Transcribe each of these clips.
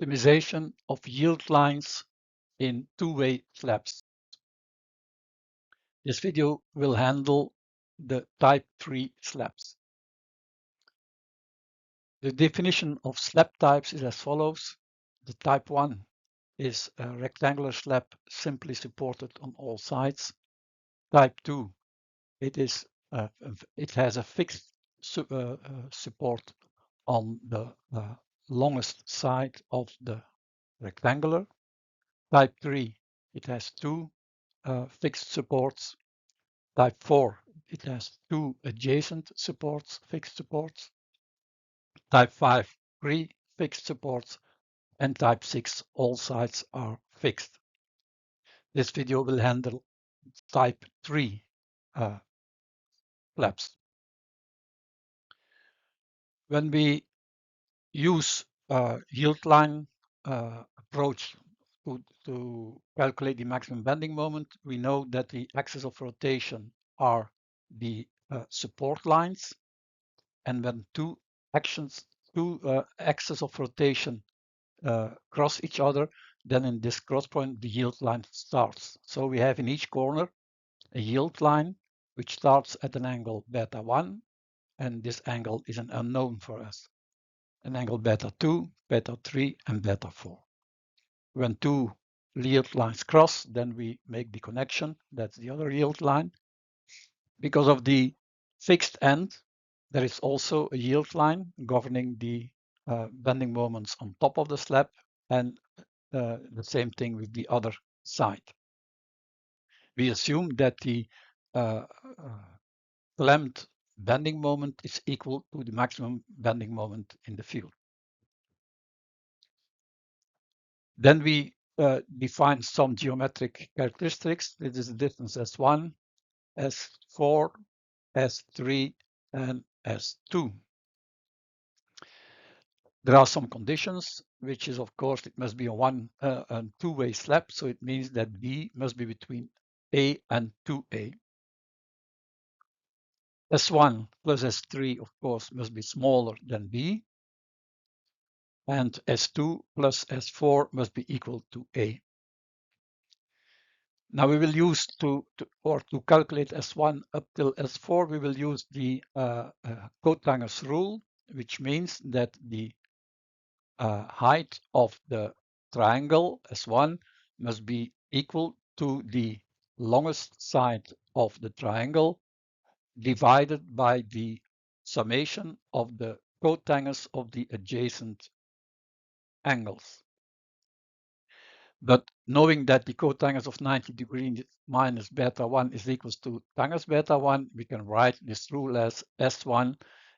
Optimization of yield lines in two-way slabs. This video will handle the type 3 slabs. The definition of slab types is as follows. The type 1 is a rectangular slab simply supported on all sides. Type 2, it has a fixed support on the longest side of the rectangular. Type 3, it has two fixed supports. Type 4, it has two adjacent supports, fixed supports. Type 5, three fixed supports. And type 6, all sides are fixed. This video will handle type 3 flaps. When we use yield line approach to calculate the maximum bending moment, we know that the axis of rotation are the support lines. And when two axes of rotation cross each other, then in this cross point, the yield line starts. So we have in each corner a yield line, which starts at an angle beta 1, and this angle is an unknown for us. An angle beta 2, beta 3, and beta 4. When two yield lines cross, then we make the connection. That's the other yield line. Because of the fixed end, there is also a yield line governing the bending moments on top of the slab, and the same thing with the other side. We assume that the clamped bending moment is equal to the maximum bending moment in the field. Then we define some geometric characteristics. This is the distance S1, S4, S3, and S2. There are some conditions, which is, of course, it must be a two-way slab. So it means that B must be between A and 2A. S1 plus S3, of course, must be smaller than B. And S2 plus S4 must be equal to A. Now we will use to calculate S1 up till S4, we will use the Coathanger's rule, which means that the height of the triangle S1 must be equal to the longest side of the triangle divided by the summation of the cotangens of the adjacent angles. But knowing that the cotangens of 90 degrees minus beta 1 is equals to tangens beta 1, we can write this rule as S1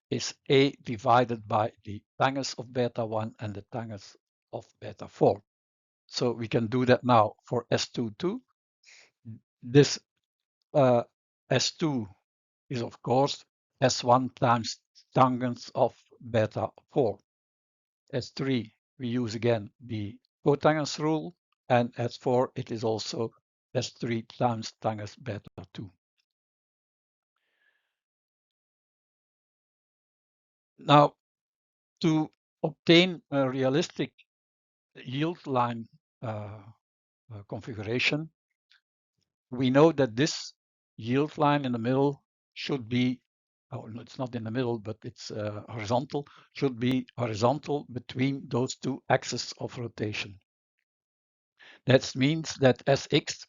is A divided by the tangens of beta 1 and the tangens of beta 4. So we can do that now for S2 too. This S2 is, of course, S1 times tangents of beta 4. S3, we use again the cotangens rule, and S4, it is also S3 times tangens beta 2. Now, to obtain a realistic yield line configuration, we know that this yield line in the middle should be, oh, no, it's not in the middle, but it's horizontal, should be horizontal between those two axes of rotation. That means that Sx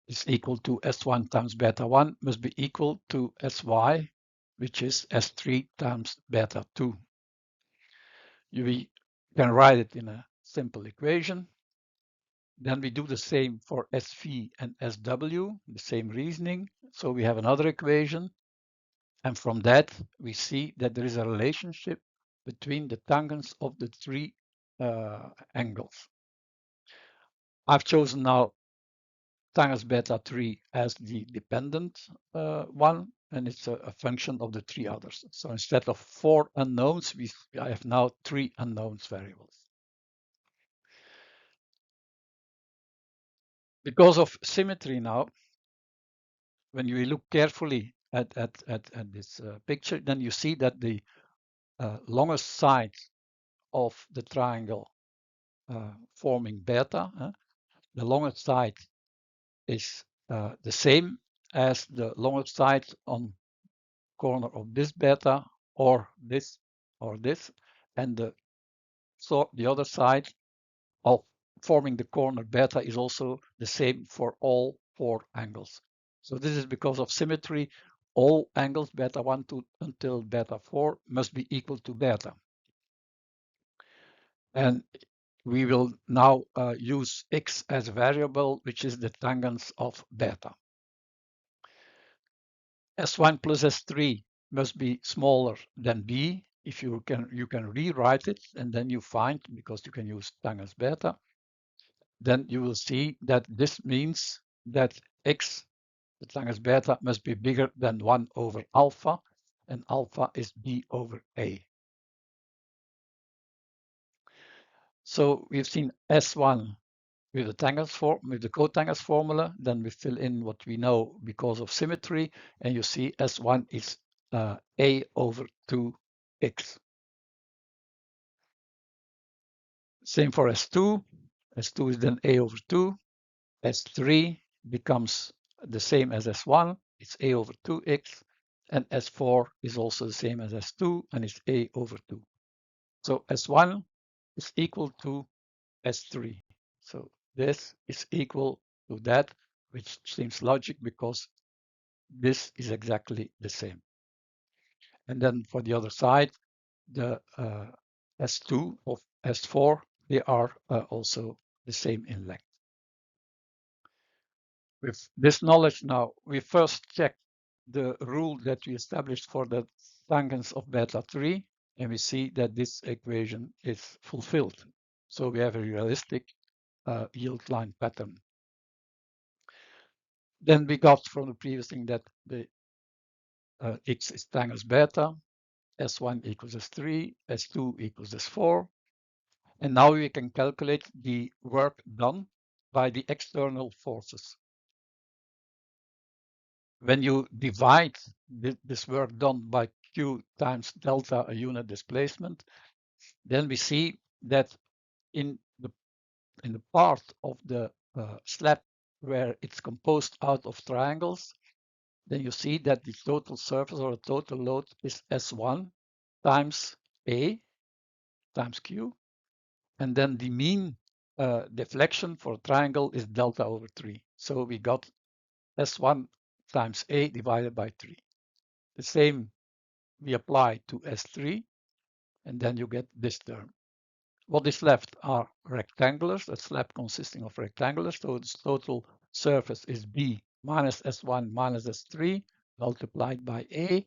is equal to S1 times beta 1 must be equal to Sy, which is S3 times beta 2. We can write it in a simple equation. Then we do the same for SV and SW, the same reasoning. So we have another equation. And from that, we see that there is a relationship between the tangents of the three angles. I've chosen now tangens beta 3 as the dependent one, and it's a function of the three others. So instead of 4 unknowns, I have now 3 unknowns variables. Because of symmetry now, when you look carefully at this picture, then you see that the longest side of the triangle forming beta. The longest side is the same as the longest side on corner of this beta or this, and the other side of forming the corner beta is also the same for all 4 angles. So this is because of symmetry. All angles beta 1 until beta 4 must be equal to beta. And we will now use x as a variable, which is the tangents of beta. S1 plus S3 must be smaller than B. If you can rewrite it, and then you find, because you can use tangents beta, then you will see that this means that x, the tangents beta, must be bigger than 1 over alpha, and alpha is B over A. So we've seen S1 with the cotangents formula. Then we fill in what we know because of symmetry, and you see S1 is A over 2x. Same for S2. S2 is then A over 2. S3 becomes the same as S1. It's A over 2x. And S4 is also the same as S2, and it's A over 2. So S1 is equal to S3. So this is equal to that, which seems logic because this is exactly the same. And then for the other side, the S2 of S4, they are also the same in length. With this knowledge now, we first check the rule that we established for the tangents of beta 3, and we see that this equation is fulfilled. So we have a realistic yield line pattern. Then we got from the previous thing that the x is tangents beta, S1 equals S3, S2 equals S4. And now we can calculate the work done by the external forces. When you divide this work done by Q times delta, a unit displacement, then we see that in the part of the slab where it's composed out of triangles, then you see that the total surface or the total load is S1 times A times Q. And then the mean deflection for a triangle is delta over 3. So we got S1 times A divided by 3. The same we apply to S3, and then you get this term. What is left are rectangulars, a slab consisting of rectangulars. So its total surface is B minus S1 minus S3 multiplied by A,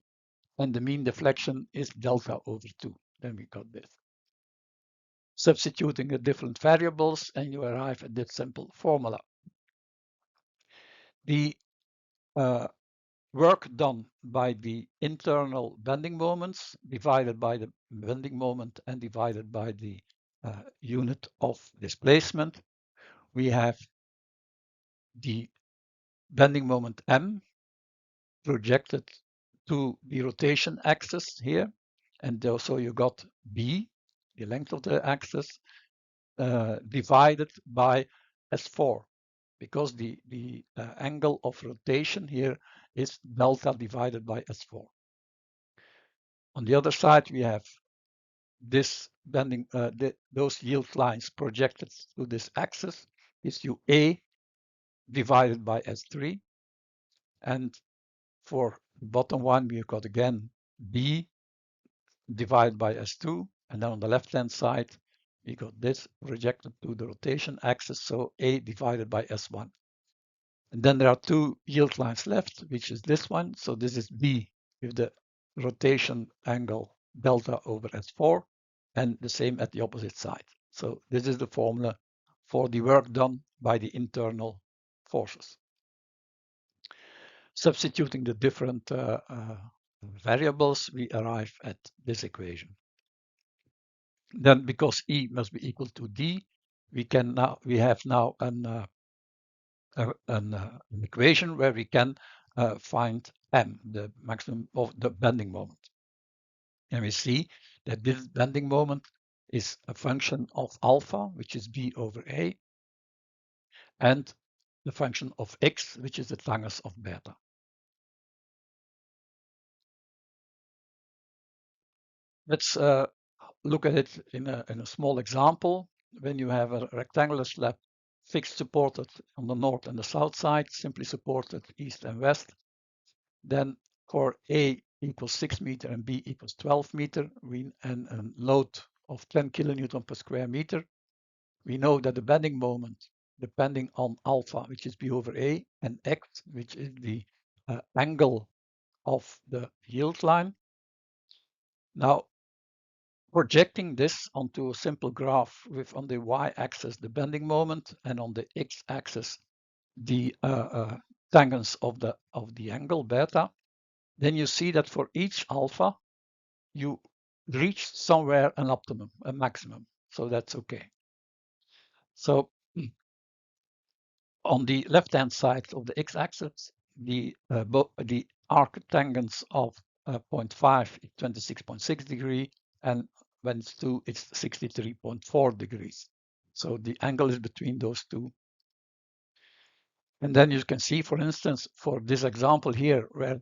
and the mean deflection is delta over 2. Then we got this. Substituting the different variables, and you arrive at this simple formula. The work done by the internal bending moments divided by the bending moment and divided by the unit of displacement. We have the bending moment M projected to the rotation axis here. And also you got B, the length of the axis, divided by S4, because the angle of rotation here is delta divided by S4. On the other side, we have this bending, those yield lines projected to this axis is UA divided by S3. And for the bottom one, we've got again B divided by S2. And then on the left-hand side, we got this projected to the rotation axis, so A divided by S1. And then there are 2 yield lines left, which is this one. So this is B with the rotation angle delta over S4, and the same at the opposite side. So this is the formula for the work done by the internal forces. Substituting the different variables, we arrive at this equation. Then, because E must be equal to D, we have now an equation where we can find M, the maximum of the bending moment. And we see that this bending moment is a function of alpha, which is b over a, and the function of x, which is the tangents of beta. Let's look at it in a small example. When you have a rectangular slab fixed supported on the north and the south side, simply supported east and west, then for A equals 6 meter and B equals 12 meter, and a load of 10 kilonewton per square meter, we know that the bending moment, depending on alpha, which is B over A, and X, which is the angle of the yield line. Now, projecting this onto a simple graph with on the y-axis the bending moment and on the x-axis the tangents of the angle beta, then you see that for each alpha you reach somewhere an optimum, a maximum. So that's okay. So on the left-hand side of the x-axis, the arc tangents of 0.5 is 26.6 degree, and when it's 2, it's 63.4 degrees. So the angle is between those two. And then you can see, for instance, for this example here, where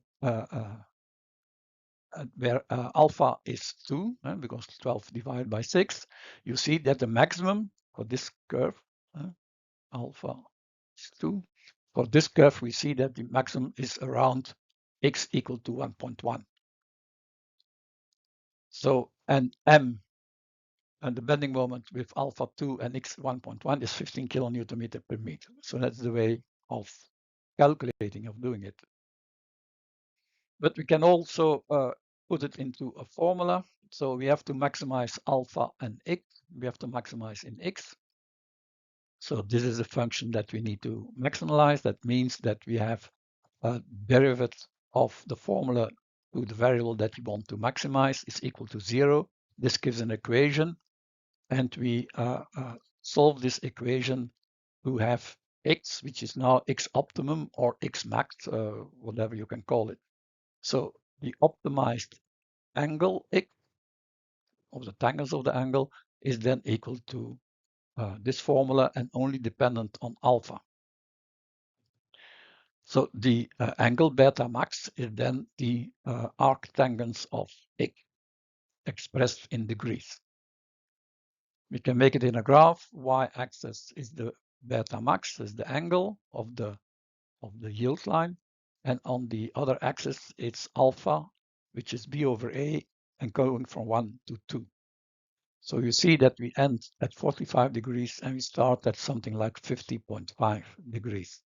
alpha is 2, because 12 divided by 6, you see that the maximum for this curve, alpha is 2. For this curve, we see that the maximum is around x equal to 1.1. So, and m, and the bending moment with alpha 2 and x 1.1 is 15 kilonewton meter per meter. So that's the way of calculating, of doing it. But we can also put it into a formula. So we have to maximize alpha and x. We have to maximize in x. So this is a function that we need to maximize. That means that we have a derivative of the formula to the variable that we want to maximize is equal to 0. This gives an equation, and we solve this equation to have x, which is now x optimum or x max, whatever you can call it. So the optimized angle x of the tangents of the angle is then equal to this formula and only dependent on alpha. So the angle beta max is then the arc tangents of x expressed in degrees. We can make it in a graph. Y-axis is the beta max, is the angle of the yield line, and on the other axis it's alpha, which is b over a, and going from 1 to 2. So you see that we end at 45 degrees and we start at something like 50.5 degrees.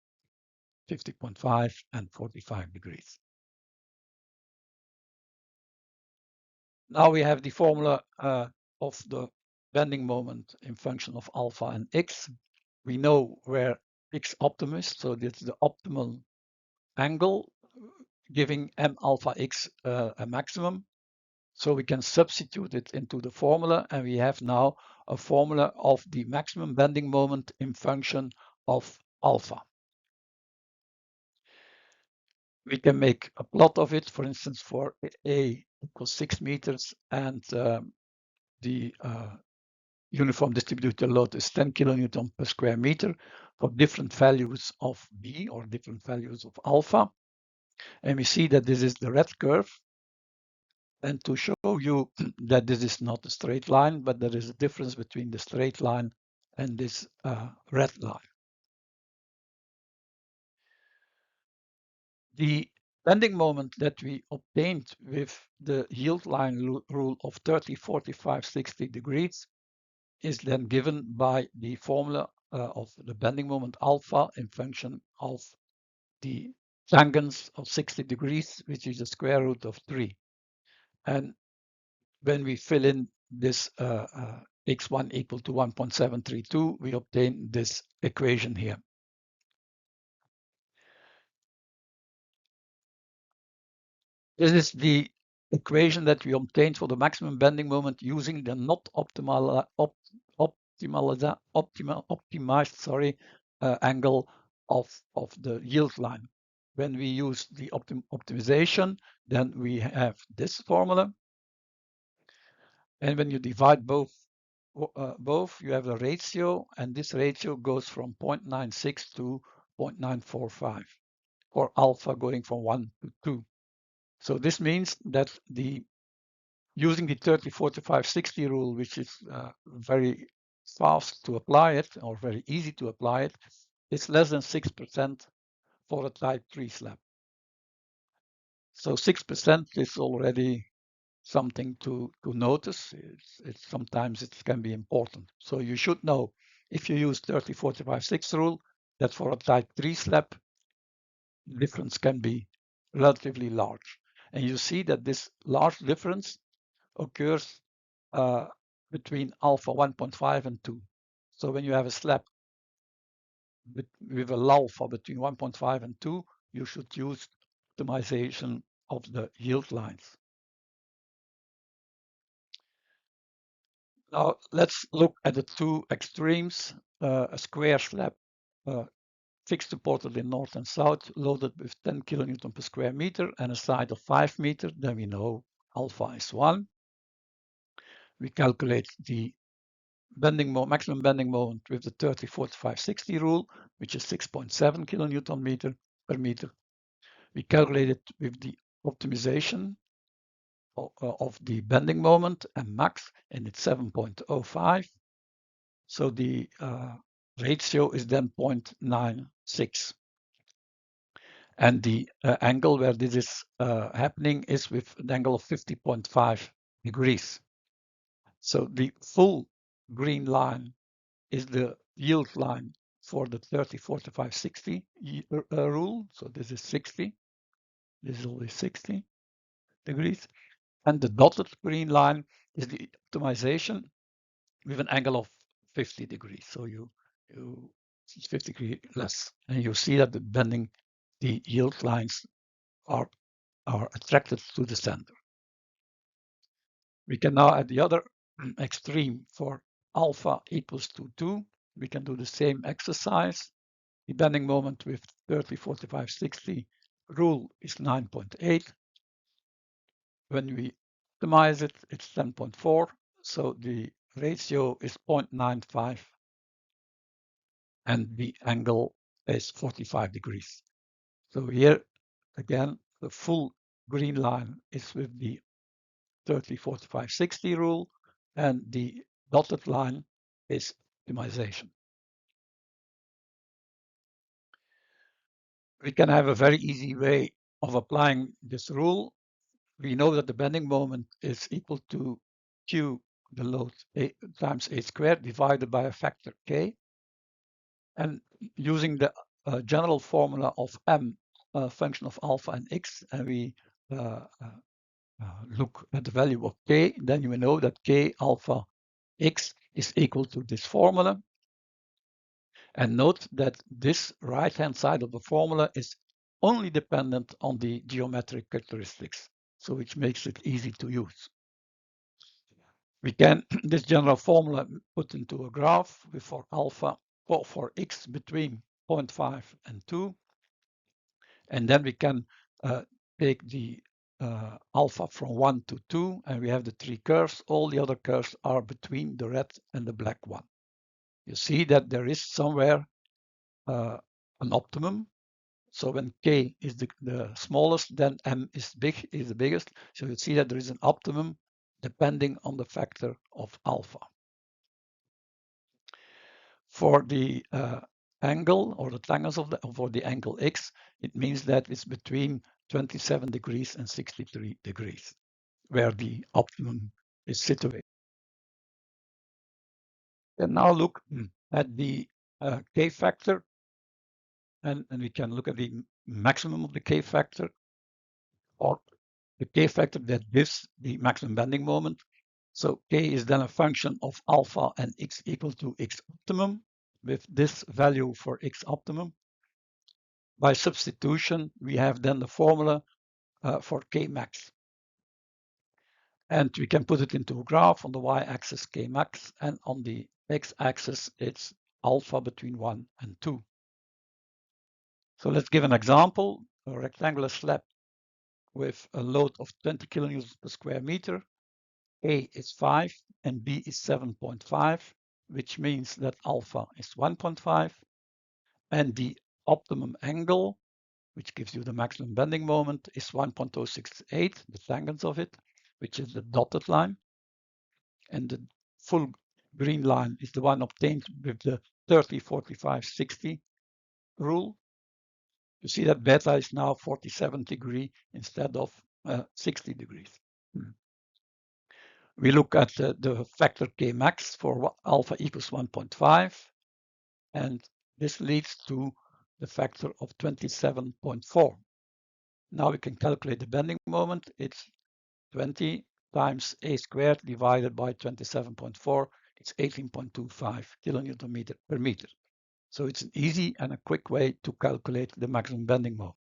50.5 and 45 degrees. Now we have the formula of the bending moment in function of alpha and x. We know where x optimum is, so this is the optimal angle giving m alpha x a maximum. So we can substitute it into the formula, and we have now a formula of the maximum bending moment in function of alpha. We can make a plot of it, for instance, for A equals 6 meters and the uniform distributed load is 10 kilonewton per square meter for different values of B or different values of alpha. And we see that this is the red curve. And to show you that this is not a straight line, but there is a difference between the straight line and this red line. The bending moment that we obtained with the yield line rule of 30, 45, 60 degrees is then given by the formula of the bending moment alpha in function of the tangents of 60 degrees, which is the square root of 3. And when we fill in this x1 equal to 1.732, we obtain this equation here. This is the equation that we obtained for the maximum bending moment using the not optimized angle of the yield line. When we use the optimization, then we have this formula. And when you divide both both, you have a ratio, and this ratio goes from 0.96 to 0.945 for alpha going from 1 to 2. So this means that using the 30, 45, 60 rule, which is very fast to apply it or very easy to apply it, it's less than 6% for a type 3 slab. So 6% is already something to notice. Sometimes it can be important. So you should know, if you use 30, 45, 6 rule, that for a type 3 slab, difference can be relatively large. And you see that this large difference occurs between alpha 1.5 and 2. So when you have a slab with a alpha between 1.5 and 2, you should use optimization of the yield lines. Now let's look at the two extremes. A square slab fixed supported in north and south, loaded with 10 kilonewton per square meter and a side of 5 meters, then we know alpha is 1. We calculate the maximum bending moment with the 30, 45, 60 rule, which is 6.7 kilonewton meter per meter. We calculate it with the optimization of the bending moment and max, and it's 7.05. So the ratio is then 0.96. And the angle where this is happening is with an angle of 50.5 degrees. So the full green line is the yield line for the 30, 45, 60 rule. So this is 60. This is always 60 degrees. And the dotted green line is the optimization with an angle of 50 degrees. So it's 50 degrees less. And you see that the yield lines are attracted to the center. We can now at the other extreme for alpha equals to 2. We can do the same exercise. The bending moment with 30, 45, 60 rule is 9.8. When we optimize it, it's 10.4. So the ratio is 0.95 and the angle is 45 degrees. So here again, the full green line is with the 30, 45, 60 rule, and the dotted line is optimization. We can have a very easy way of applying this rule. We know that the bending moment is equal to Q, the load, times A squared divided by a factor K. And using the general formula of M, function of alpha and X, and we look at the value of K, then you know that K alpha X is equal to this formula. And note that this right-hand side of the formula is only dependent on the geometric characteristics, so which makes it easy to use. We can this general formula put into a graph with for alpha or for x between 0.5 and 2, and then we can take the alpha from 1 to 2, and we have the three curves. All the other curves are between the red and the black one. You see that there is somewhere an optimum. So when k is the smallest, then m is the biggest. So you see that there is an optimum depending on the factor of alpha. For the angle or the tangents for the angle x, it means that it's between 27 degrees and 63 degrees, where the optimum is situated. And now look at the k factor, and we can look at the maximum of the k factor, or the k factor that gives the maximum bending moment. So k is then a function of alpha and x equal to x optimum, with this value for x optimum. By substitution, we have then the formula for k max. And we can put it into a graph. On the y-axis k max, and on the x-axis it's alpha between 1 and 2. So let's give an example. A rectangular slab with a load of 20 kilonewtons per square meter. A is 5, and B is 7.5, which means that alpha is 1.5, and the optimum angle, which gives you the maximum bending moment, is 1.068, the tangents of it, which is the dotted line. And the full green line is the one obtained with the 30, 45, 60 rule. You see that beta is now 47 degree instead of 60 degrees. We look at the factor K max for alpha equals 1.5, and this leads to the factor of 27.4. Now we can calculate the bending moment. It's 20 times a squared divided by 27.4. It's 18.25 kilonewton meter per meter. So it's an easy and a quick way to calculate the maximum bending moment.